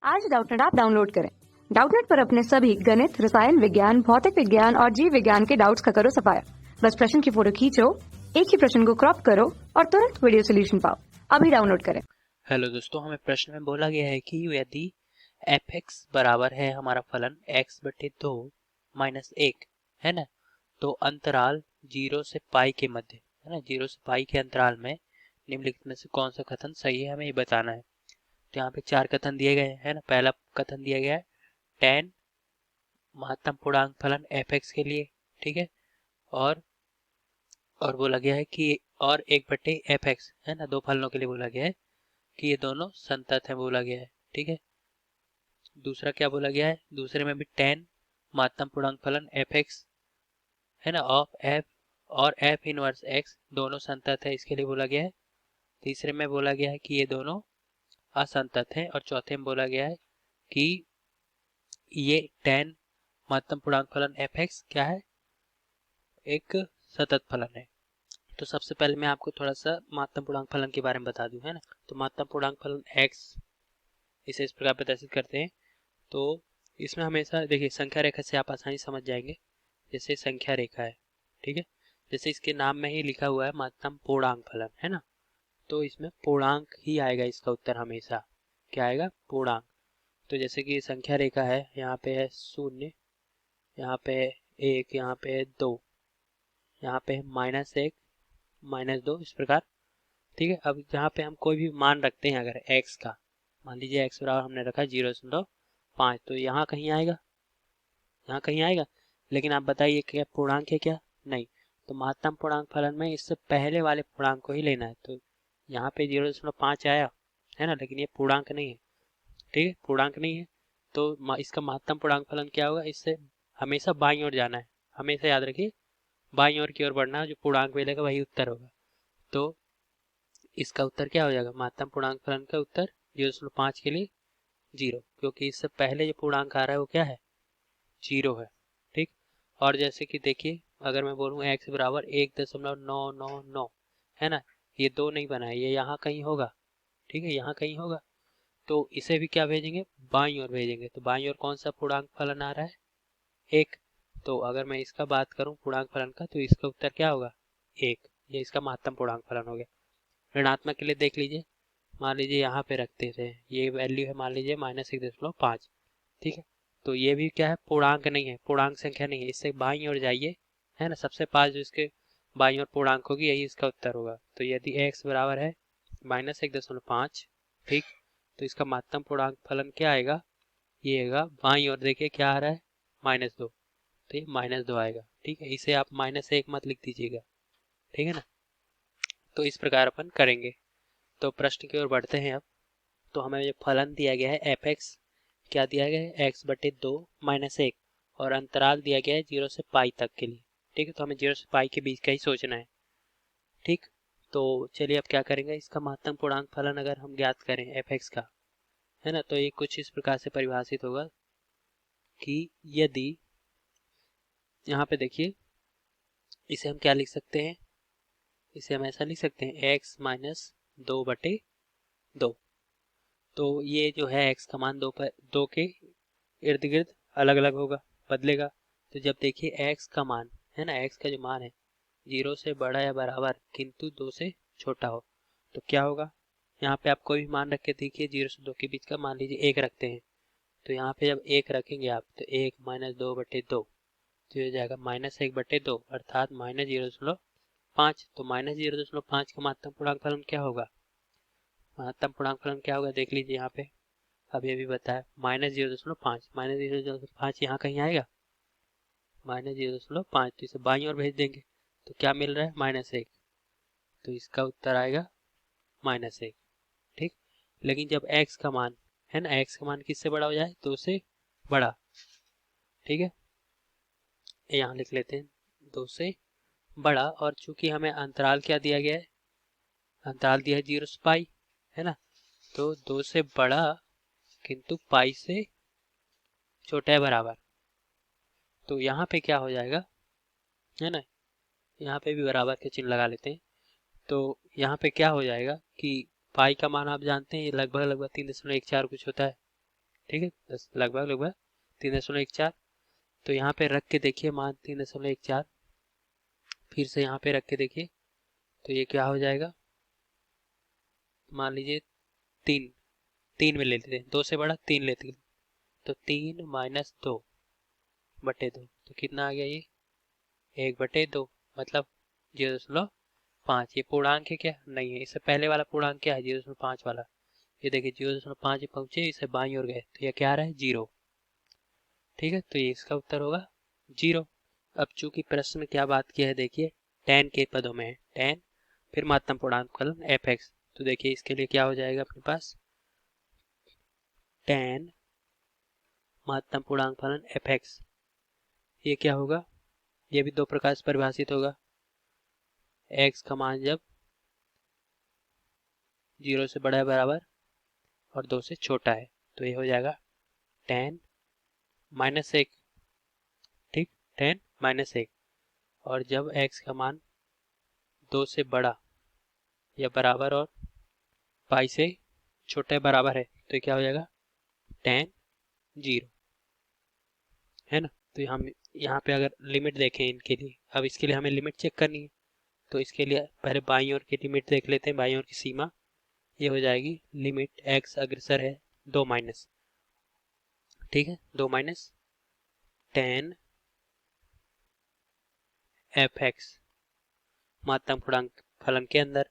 आज Doubtnut app download करें। Doubtnut पर अपने सभी गणित, रसायन विज्ञान, भौतिक विज्ञान और जीव विज्ञान के डाउट्स का करो सफाया। बस प्रश्न की फोटो खींचो, एक ही प्रश्न को क्रॉप करो और तुरंत वीडियो सोल्यूशन पाओ। अभी डाउनलोड करें। हेलो दोस्तों, हमें प्रश्न में बोला गया है कि यदि f(x) बराबर है हमारा फलन x/2 - 1 है ना, तो अंतराल 0 से पाई के मध्य है ना, 0 से पाई के अंतराल में निम्नलिखित में से कौन सा कथन सही है, हमें ये बताना है। तो यहाँ पे 4 कथन दिए गए हैं ना। पहला कथन दिया गया है tan महत्तम पूर्णांक फलन f(x) के लिए, ठीक है। और बोला गया है कि और 1/f(x) है ना, दो फलनों के लिए बोला गया है कि ये दोनों संतत है, बोला गया है, ठीक है। दूसरा क्या बोला गया है, दूसरे में भी tan महत्तम पूर्णांक फलन f(x) है ना, ऑफ f और f इनवर्स x दोनों संतत है, इसके लिए बोला गया है। तीसरे में बोला गया है कि ये दोनों असंतत है, और चौथे में बोला गया है कि ये tan महत्तम पूर्णांक फलन f(x) क्या है, एक सतत फलन है। तो सबसे पहले मैं आपको थोड़ा सा महत्तम पूर्णांक फलन के बारे में बता दूं, है ना। तो महत्तम पूर्णांक फलन x, इसे इस प्रकार प्रदर्शित करते हैं। तो इसमें हमेशा देखिए, संख्या रेखा से आप आसानी समझ जाएंगे। जैसे संख्या रेखा है, ठीक है, जैसे इसके नाम में ही लिखा हुआ है महत्तम पूर्णांक फलन, है ना, तो इसमें पूर्णांक ही आएगा इसका उत्तर हमेशा। क्या आएगा, पूर्णांक। तो जैसे कि संख्या रेखा है, यहाँ पे है 0, यहाँ पे है 1, यहाँ पे है 2, यहाँ पे है -1 -2, इस प्रकार, ठीक है। अब यहाँ पे हम कोई भी मान रखते हैं, अगर x का, मान लीजिए x बराबर हमने रखा 0.5, तो यहाँ कहीं आएगा, यहाँ कहीं आएगा। लेकिन आप बताइए क्या पूर्णांक है, क्या नहीं। तो महत्तम पूर्णांक फलन में इससे पहले वाले पूर्णांक को ही लेना है। तो यहाँ पे 0.5 आया है ना, लेकिन ये पूर्णांक नहीं है, ठीक है, पूर्णांक नहीं है। तो इसका महत्तम पूर्णांक फलन क्या होगा, इससे हमेशा बाईं ओर जाना है, हमेशा याद रखिए बाईं ओर की ओर बढ़ना है, जो पूर्णांक मिलेगा वही उत्तर होगा। तो इसका उत्तर क्या हो जाएगा, महत्तम पूर्णांक फलन का उत्तर 0.5 के लिए 0, क्योंकि इससे पहले जो पूर्णांक आ रहा है वो क्या है, 0 है, ठीक। और जैसे कि देखिए, अगर मैं बोलूँ x बराबर 1.999 है ना, ये 2 नहीं बना है, ये यहाँ कहीं होगा, ठीक है, यहाँ कहीं होगा। तो इसे भी क्या भेजेंगे, बाईं ओर भेजेंगे। तो बाईं ओर कौन सा पूर्णांक फलन आ रहा है, 1। तो अगर मैं इसका बात करूँ पूर्णांक फलन का, तो इसका उत्तर क्या होगा, 1। ये इसका महत्तम पूर्णांक फलन हो गया। ऋणात्मक के लिए देख लीजिए, मान लीजिए यहाँ पे रखते थे, ये वैल्यू है मान लीजिए -1.5, ठीक है। तो ये भी क्या है, पूर्णांक नहीं है, पूर्णांक संख्या नहीं है, इससे बाईं ओर जाइए, है ना, सबसे पास जो इसके बाईं ओर पूर्णांक होगी, यही इसका उत्तर होगा। तो यदि x बराबर है -1.5, ठीक, तो इसका महत्तम पूर्णांक फलन क्या आएगा, ये आएगा बाईं ओर, देखिए क्या आ रहा है, -2, तो ये -2 आएगा, ठीक है। इसे आप -1 मत लिख दीजिएगा, ठीक है ना। तो इस प्रकार अपन करेंगे। तो प्रश्न की ओर बढ़ते हैं अब। तो हमें जो फलन दिया गया है f(x), क्या दिया गया है, x/2 - 1, और अंतराल दिया गया है 0 से पाई तक के लिए, ठीक है। तो हमें 0 से पाई के बीच का ही सोचना है, ठीक। तो चलिए अब क्या करेंगे, इसका महत्तम पूर्णांक फलन अगर हम ज्ञात करें f(x) का, है ना, तो ये कुछ इस प्रकार से परिभाषित होगा कि यदि, यहाँ पे देखिए, इसे हम क्या लिख सकते हैं, इसे हम ऐसा लिख सकते हैं x - 2/2। तो ये जो है x का मान 2 के इर्द गिर्द अलग अलग होगा, बदलेगा। तो जब देखिए x का मान, है ना, x का जो मान है 0 से बड़ा या बराबर किंतु 2 से छोटा हो, तो क्या होगा, यहाँ पे आप कोई भी मान रख के देखिए, 0 से 2 के बीच का, मान लीजिए 1 रखते हैं। तो यहाँ पे जब 1 रखेंगे आप, तो 1 - 2/2, तो हो जाएगा -1/2, अर्थात -0.5। तो -0.5 का महत्तम पूर्णांक फलन क्या होगा, महत्तम पूर्णांक फलन क्या होगा, देख लीजिए यहाँ पे, अभी अभी बताया -0.5 यहाँ कहीं आएगा, -0.5, तो इसे बाईं ओर भेज देंगे। तो क्या मिल रहा है, -1, तो इसका उत्तर आएगा -1, ठीक। लेकिन जब x का मान, है ना, x का मान किससे बड़ा हो जाए, 2 से बड़ा, ठीक है, यहाँ लिख लेते हैं 2 से बड़ा। और चूंकि हमें अंतराल क्या दिया गया है, अंतराल दिया है 0 से पाई, है ना, तो 2 से बड़ा किंतु पाई से छोटा है बराबर। तो यहाँ पे क्या हो जाएगा, है ना, यहाँ पे भी बराबर के चिन्ह लगा लेते हैं। तो यहाँ पे क्या हो जाएगा कि पाई का मान आप जानते हैं, ये लगभग 3.14 कुछ होता है, ठीक है, लगभग 3.14। तो यहाँ पे रख के देखिए मान 3.14, फिर से यहाँ पे रख के देखिए तो ये क्या हो जाएगा, मान लीजिए 3 में लेते थे, 2 से बड़ा 3 लेते थे, तो 3 माइनस 2/2, तो कितना आ गया ये 1/2, मतलब 0.5। ये पूर्णांक है क्या, नहीं है। इससे पहले वाला पूर्णांक क्या है, 0.5 वाला, ये देखिए 0.5 पहुंचे, इसे बाईं ओर गए, तो ये क्या आ रहा है 0। ठीक है, तो ये इसका उत्तर होगा 0। अब चूंकि प्रश्न में क्या बात किया है देखिए, tan के पदों में है, tan फिर महत्तम पूर्णांक फलन f(x), तो देखिए इसके लिए क्या हो जाएगा अपने पास, tan महत्तम पूर्णांक फलन f(x), ये क्या होगा, ये भी 2 प्रकार से परिभाषित होगा। x का मान जब 0 से बड़ा है बराबर और 2 से छोटा है, तो ये हो जाएगा tan -1, ठीक, tan -1, और जब x का मान 2 से बड़ा या बराबर और पाई से छोटा या बराबर है, तो ये क्या हो जाएगा tan 0, है ना। तो हम यहाँ पे अगर लिमिट देखें इनके लिए, अब इसके लिए हमें लिमिट चेक करनी है, तो इसके लिए पहले बाईं ओर की लिमिट देख लेते हैं, बाईं ओर की सीमा ये हो जाएगी, लिमिट x अग्रसर है 2 माइनस, ठीक है, 2 माइनस tan f(x) महत्तम पूर्णांक फलन के अंदर,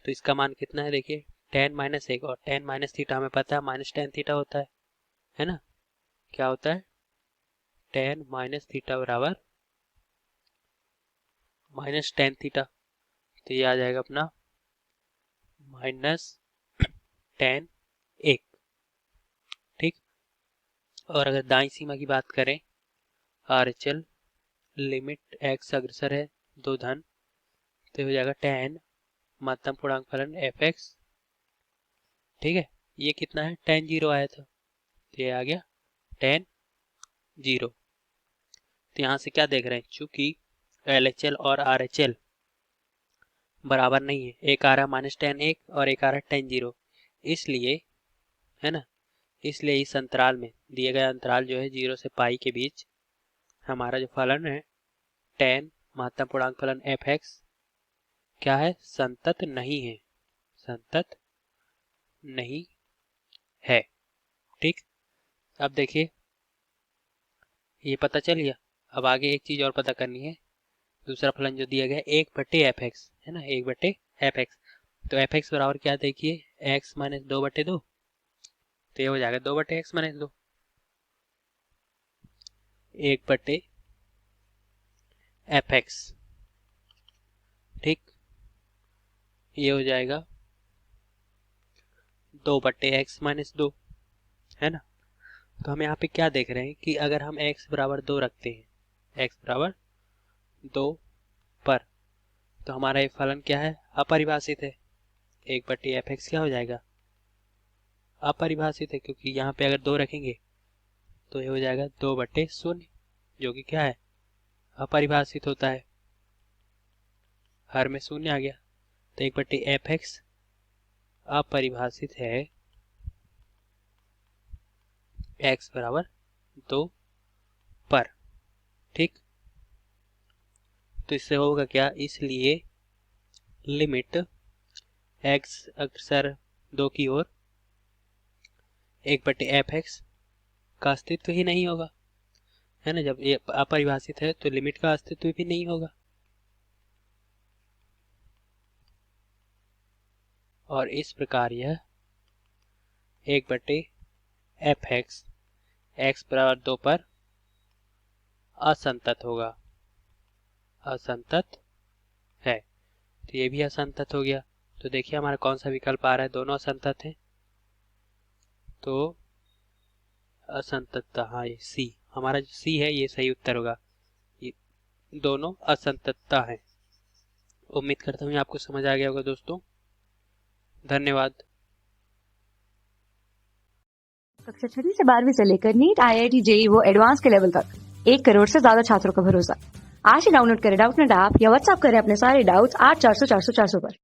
तो इसका मान कितना है देखिए tan -1, और tan माइनस थीटा हमें पता है माइनस tan थीटा होता है ना, क्या होता है tan माइनस थीटा बराबर माइनस tan थीटा, तो ये आ जाएगा अपना माइनस tan 1, ठीक। और अगर दाईं सीमा की बात करें, RHL लिमिट x अग्रसर है 2 धन, तो हो जाएगा tan महत्तम पूर्णांक फलन f(x), ठीक है, ये कितना है tan 0 आया था, तो ये आ गया tan 0। तो यहाँ से क्या देख रहे हैं, चूंकि LHL और RHL बराबर नहीं है, एक आ रहा है माइनस tan 1 और एक आ रहा है tan 0, इसलिए, है ना, इसलिए इस अंतराल में दिए गए अंतराल जो है 0 से पाई के बीच हमारा जो फलन है tan महत्तम पूर्णांक फलन f(x) क्या है, संतत नहीं है, संतत नहीं है, ठीक। अब देखिए ये पता चल गया, अब आगे एक चीज और पता करनी है, दूसरा फलन जो दिया गया है 1/f(x), है ना, 1/f(x), तो f(x) बराबर क्या देखिए x माइनस 2/2, तो ये हो जाएगा 2/x माइनस 2, 1/f(x), ठीक, ये हो जाएगा 2/x माइनस 2, है ना। तो हम यहाँ पे क्या देख रहे हैं कि अगर हम x बराबर 2 रखते हैं, x बराबर 2 पर, तो हमारा ये फलन क्या है, अपरिभाषित है, 1/f(x) क्या हो जाएगा, अपरिभाषित है, क्योंकि यहाँ पे अगर 2 रखेंगे तो ये हो जाएगा 2/0, जो कि क्या है, अपरिभाषित होता है, हर में शून्य आ गया, तो 1/f(x) अपरिभाषित है x बराबर 2 पर, ठीक। तो इससे होगा क्या, इसलिए लिमिट x अग्रसर 2 की ओर 1/f(x) का अस्तित्व ही नहीं होगा, है ना, जब ये अपरिभाषित है तो लिमिट का अस्तित्व भी नहीं होगा, और इस प्रकार यह 1/f(x) x बराबर 2 पर असंतत होगा, असंतत है, तो ये भी असंतत हो गया। तो देखिए हमारा कौन सा विकल्प आ रहा है, दोनों असंतत है, तो असंततता, हाँ ये सी, हमारा जो सी है ये सही उत्तर होगा, ये दोनों असंततता है। उम्मीद करता हूँ आपको समझ आ गया होगा दोस्तों, धन्यवाद। कक्षा 6 से 12वीं से लेकर नीट, IIT, JEE वो एडवांस के लेवल तक 1 करोड़ से ज्यादा छात्रों का भरोसा। आज ही डाउनलोड करें डाउटनेट ऐप या व्हाट्सएप करें अपने सारे डाउट्स 8400 400 400 पर।